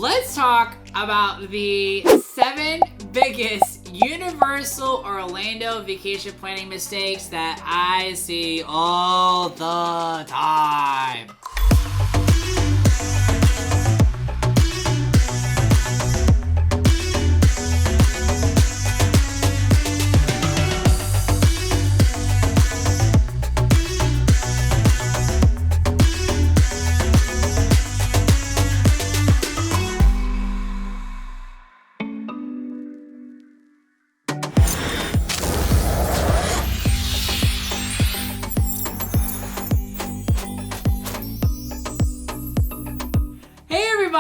let's talk about the 7 biggest Universal Orlando vacation planning mistakes that I see all the time.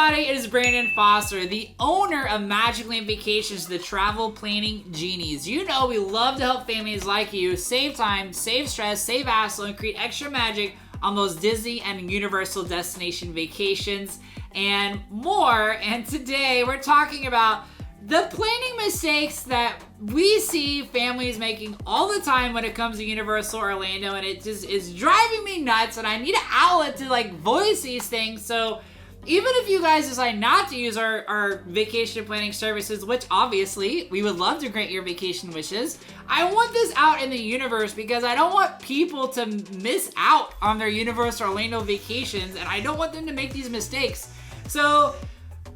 It is Brandon Foster, the owner of Magic Land Vacations, the travel planning genies. You know we love to help families like you save time, save stress, save hassle, and create extra magic on those Disney and Universal destination vacations and more. And today we're talking about the planning mistakes that we see families making all the time when it comes to Universal Orlando, and it just is driving me nuts, and I need an outlet to voice these things. So even if you guys decide not to use our vacation planning services, which obviously we would love to grant your vacation wishes, I want this out in the universe because I don't want people to miss out on their Universal Orlando vacations, and I don't want them to make these mistakes. So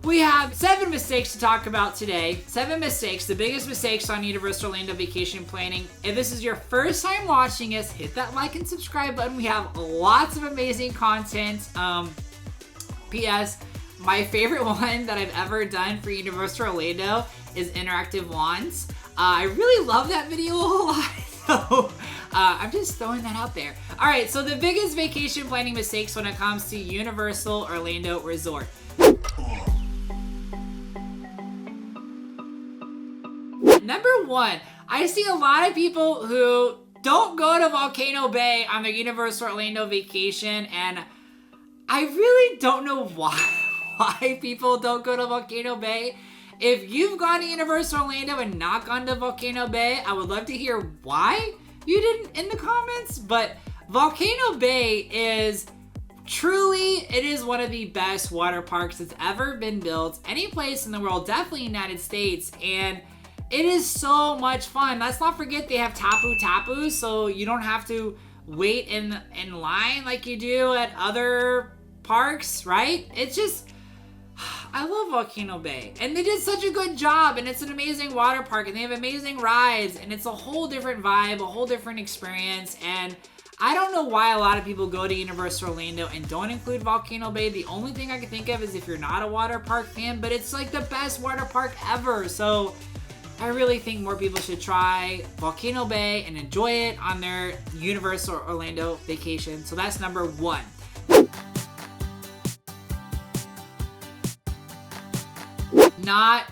we have 7 mistakes to talk about today. 7 mistakes, the biggest mistakes on Universal Orlando vacation planning. If this is your first time watching us, hit that like and subscribe button. We have lots of amazing content. P.S. My favorite one that I've ever done for Universal Orlando is interactive wands. I really love that video a whole lot, so I'm just throwing that out there. All right, so the biggest vacation planning mistakes when it comes to Universal Orlando Resort. Number 1, I see a lot of people who don't go to Volcano Bay on their Universal Orlando vacation, and I really don't know why people don't go to Volcano Bay. If you've gone to Universal Orlando and not gone to Volcano Bay, I would love to hear why you didn't in the comments. But Volcano Bay is truly, it is one of the best water parks that's ever been built. Any place in the world, definitely United States. And it is so much fun. Let's not forget they have tapu, so you don't have to wait in line like you do at other parks, right? It's just, I love Volcano Bay, and they did such a good job, and it's an amazing water park, and they have amazing rides, and it's a whole different vibe, a whole different experience. And I don't know why a lot of people go to Universal Orlando and don't include Volcano Bay. The only thing I can think of is if you're not a water park fan, but it's like the best water park ever. So I really think more people should try Volcano Bay and enjoy it on their Universal Orlando vacation. So that's number 1. Not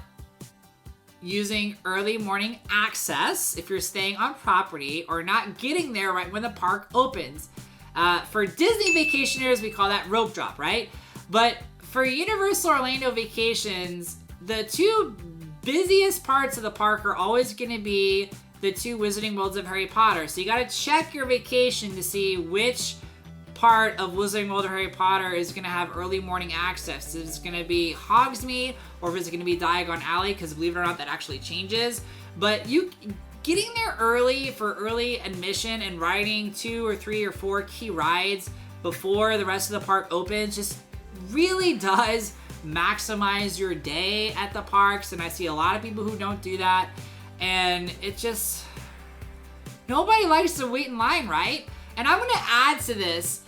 using early morning access if you're staying on property, or not getting there right when the park opens. For Disney vacationers, we call that rope drop, right? But for Universal Orlando vacations, the 2 busiest parts of the park are always going to be the 2 Wizarding Worlds of Harry Potter. So you got to check your vacation to see which part of Wizarding World of Harry Potter is going to have early morning access. Is it going to be Hogsmeade, or is it going to be Diagon Alley? Because believe it or not, that actually changes. But you getting there early for early admission and riding 2 or 3 or 4 key rides before the rest of the park opens just really does maximize your day at the parks. And I see a lot of people who don't do that, and it just, nobody likes to wait in line, right? And I'm going to add to this,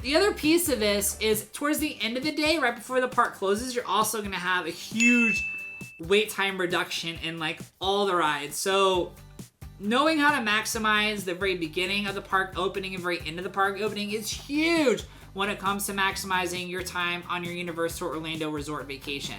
the other piece of this is towards the end of the day, right before the park closes, you're also going to have a huge wait time reduction in all the rides. So knowing how to maximize the very beginning of the park opening and very end of the park opening is huge when it comes to maximizing your time on your Universal Orlando Resort vacation.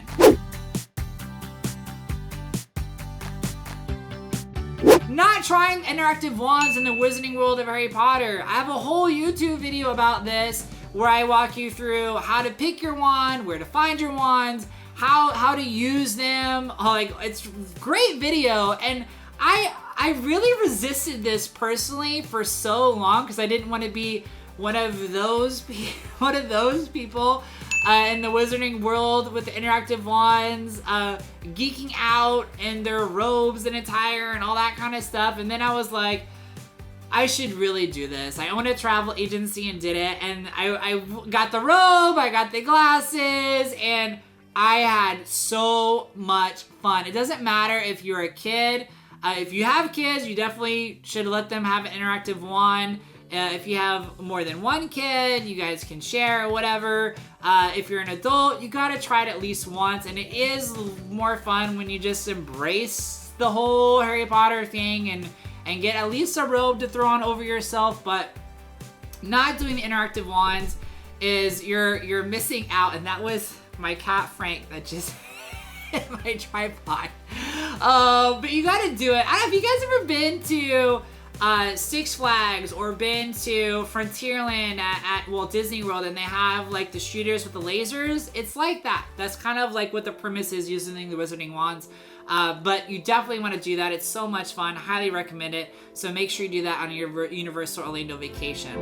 Not trying interactive wands in the Wizarding World of Harry Potter. I have a whole YouTube video about this where I walk you through how to pick your wand, where to find your wands, how to use them. It's a great video, and I really resisted this personally for so long because I didn't want to be one of those people in the Wizarding World with the interactive wands, geeking out in their robes and attire and all that kind of stuff. And then I was like, I should really do this. I own a travel agency and did it. And I got the robe, I got the glasses, and I had so much fun. It doesn't matter if you're a kid. If you have kids, you definitely should let them have an interactive wand. If you have more than one kid, you guys can share or whatever. If you're an adult, you gotta try it at least once. And it is more fun when you just embrace the whole Harry Potter thing and get at least a robe to throw on over yourself. But not doing the interactive wands is you're missing out. And that was my cat Frank that just hit my tripod. But you gotta do it. I don't know if you guys ever been to Six Flags or been to Frontierland at Walt Disney World, and they have like the shooters with the lasers. It's like that. That's kind of like what the premise is using the Wizarding Wands. But you definitely want to do that. It's so much fun. Highly recommend it. So make sure you do that on your Universal Orlando vacation.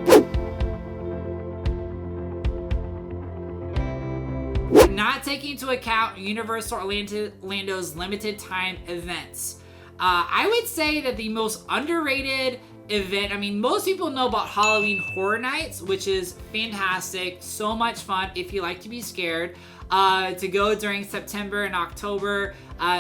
Not taking into account Universal Orlando's limited time events. I would say that the most underrated event, I mean, most people know about Halloween Horror Nights, which is fantastic. So much fun if you like to be scared. To go during September and October,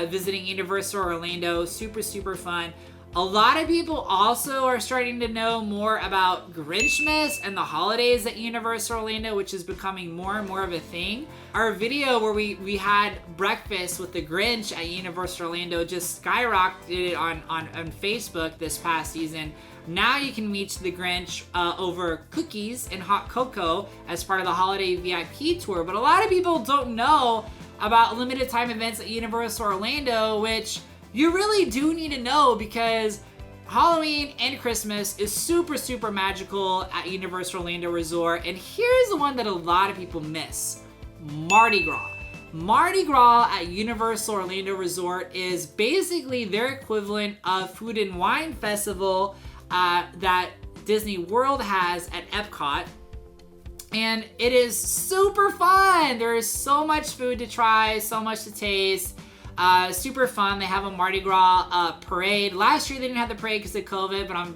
visiting Universal Orlando, super, super fun. A lot of people also are starting to know more about Grinchmas and the holidays at Universal Orlando, which is becoming more and more of a thing. Our video where we had breakfast with the Grinch at Universal Orlando just skyrocketed on Facebook this past season. Now you can meet the Grinch over cookies and hot cocoa as part of the holiday VIP tour. But a lot of people don't know about limited time events at Universal Orlando, which you really do need to know because Halloween and Christmas is super, super magical at Universal Orlando Resort. And here's the one that a lot of people miss. Mardi Gras. Mardi Gras at Universal Orlando Resort is basically their equivalent of Food and Wine Festival that Disney World has at Epcot. And it is super fun. There is so much food to try, so much to taste. Super fun. They have a Mardi Gras parade. Last year they didn't have the parade because of COVID, but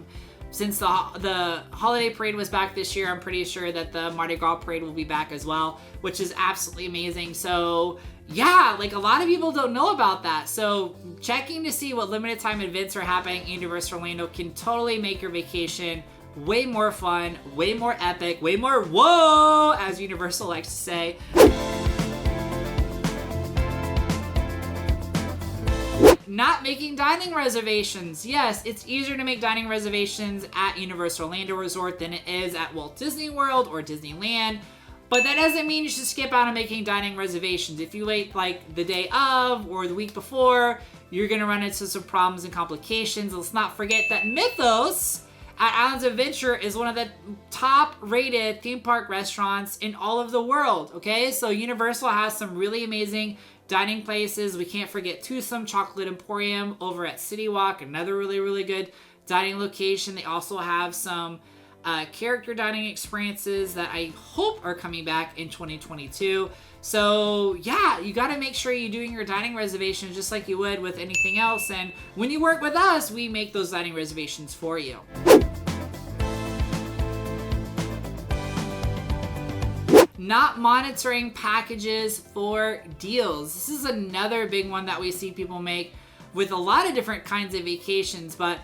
since the holiday parade was back this year, I'm pretty sure that the Mardi Gras parade will be back as well, which is absolutely amazing. So yeah, like a lot of people don't know about that. So checking to see what limited time events are happening at Universal Orlando can totally make your vacation way more fun, way more epic, way more whoa, as Universal likes to say. Not making dining reservations. Yes, it's easier to make dining reservations at Universal Orlando Resort than it is at Walt Disney World or Disneyland. But that doesn't mean you should skip out on making dining reservations. If you wait like the day of or the week before, you're gonna run into some problems and complications. Let's not forget that Mythos at Islands of Adventure is one of the top rated theme park restaurants in all of the world, okay? So Universal has some really amazing dining places. We can't forget Twosome Chocolate Emporium over at City Walk, another really, really good dining location. They also have some character dining experiences that I hope are coming back in 2022. So yeah, you got to make sure you're doing your dining reservations just like you would with anything else. And when you work with us, we make those dining reservations for you. Not monitoring packages for deals. This is another big one that we see people make with a lot of different kinds of vacations, but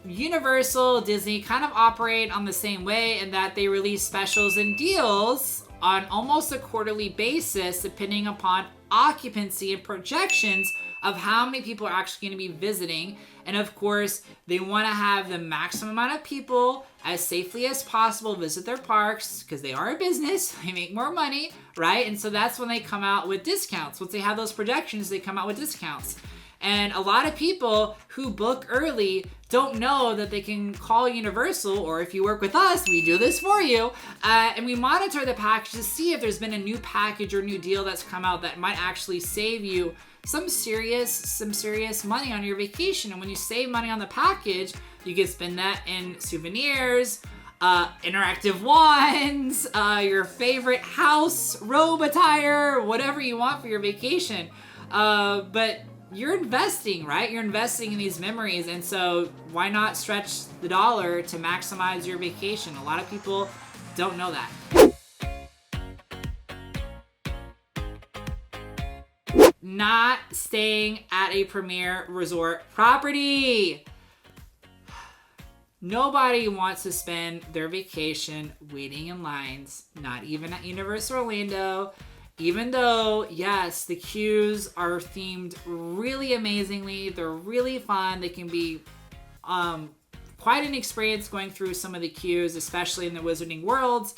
Universal, Disney kind of operate on the same way in that they release specials and deals on almost a quarterly basis, depending upon occupancy and projections of how many people are actually going to be visiting. And of course, they want to have the maximum amount of people as safely as possible visit their parks because they are a business. They make more money, right? And so that's when they come out with discounts. Once they have those projections, they come out with discounts. And a lot of people who book early don't know that they can call Universal, or if you work with us, we do this for you, and we monitor the package to see if there's been a new package or new deal that's come out that might actually save you some serious money on your vacation. And when you save money on the package, you can spend that in souvenirs, interactive wands, your favorite house robe attire, whatever you want for your vacation. But you're investing, right? You're investing in these memories, and so why not stretch the dollar to maximize your vacation? A lot of people don't know that. Not staying at a premier resort property. Nobody wants to spend their vacation waiting in lines, not even at Universal Orlando. Even though, yes, the queues are themed really amazingly. They're really fun. They can be quite an experience going through some of the queues, especially in the Wizarding Worlds.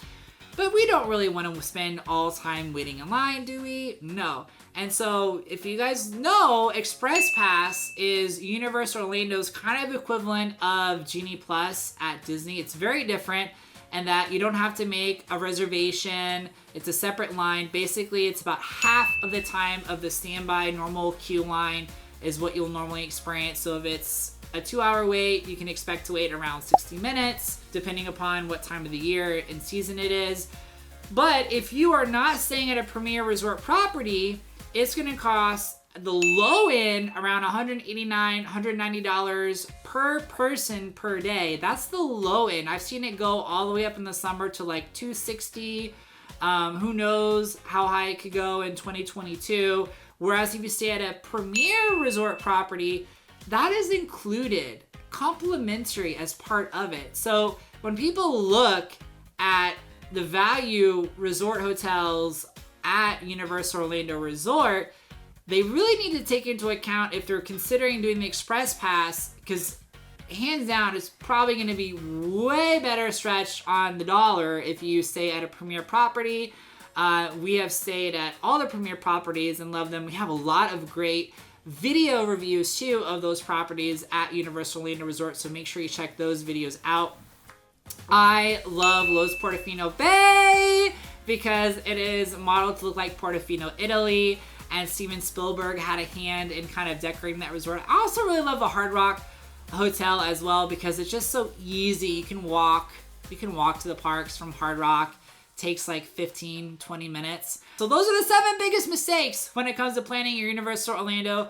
But we don't really want to spend all time waiting in line, do we? No. And so, if you guys know, Express Pass is Universal Orlando's kind of equivalent of Genie Plus at Disney. It's very different in that you don't have to make a reservation. It's a separate line. Basically, it's about half of the time of the standby normal queue line is what you'll normally experience. So if it's a 2-hour wait, you can expect to wait around 60 minutes, depending upon what time of the year and season it is. But if you are not staying at a premier resort property, it's going to cost the low end around $189, $190 per person per day. That's the low end. I've seen it go all the way up in the summer to like $260. Who knows how high it could go in 2022. Whereas if you stay at a premier resort property, that is included, complimentary as part of it. So when people look at the value resort hotels at Universal Orlando Resort, they really need to take into account if they're considering doing the Express Pass, because hands down, it's probably going to be way better stretched on the dollar if you stay at a premier property. We have stayed at all the premier properties and love them. We have a lot of great video reviews too of those properties at Universal Orlando Resort, so make sure you check those videos out. I love Loews Portofino Bay because it is modeled to look like Portofino, Italy, and Steven Spielberg had a hand in kind of decorating that resort. I also really love the Hard Rock Hotel as well because it's just so easy. You can walk to the parks from Hard Rock. Takes like 15-20 minutes. So those are the 7 biggest mistakes when it comes to planning your Universal Orlando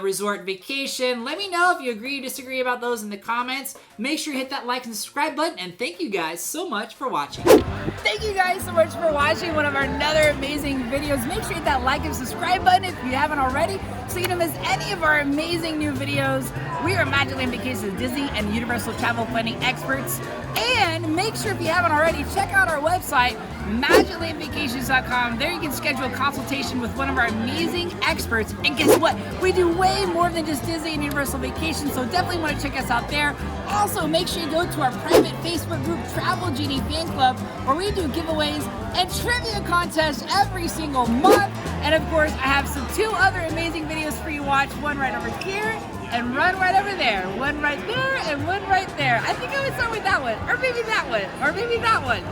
resort vacation. Let me know if you agree or disagree about those in the comments. Make sure you hit that like and subscribe button, and thank you guys so much for watching. Thank you guys so much for watching one of our another amazing videos. Make sure you hit that like and subscribe button if you haven't already, so you don't miss any of our amazing new videos. We are Magicland Vacations Disney and Universal travel planning experts. And make sure if you haven't already, check out our website, magiclandvacations.com. There you can schedule a consultation with one of our amazing experts. And guess what? We do way more than just Disney and Universal Vacations, so definitely want to check us out there. Also, make sure you go to our private Facebook group, Travel Genie Fan Club, where we do giveaways and trivia contests every single month. And of course, I have 2 other amazing videos for you to watch. One right over here and one right over there. One right there and one right there. I think I would start with that one, or maybe that one, or maybe that one.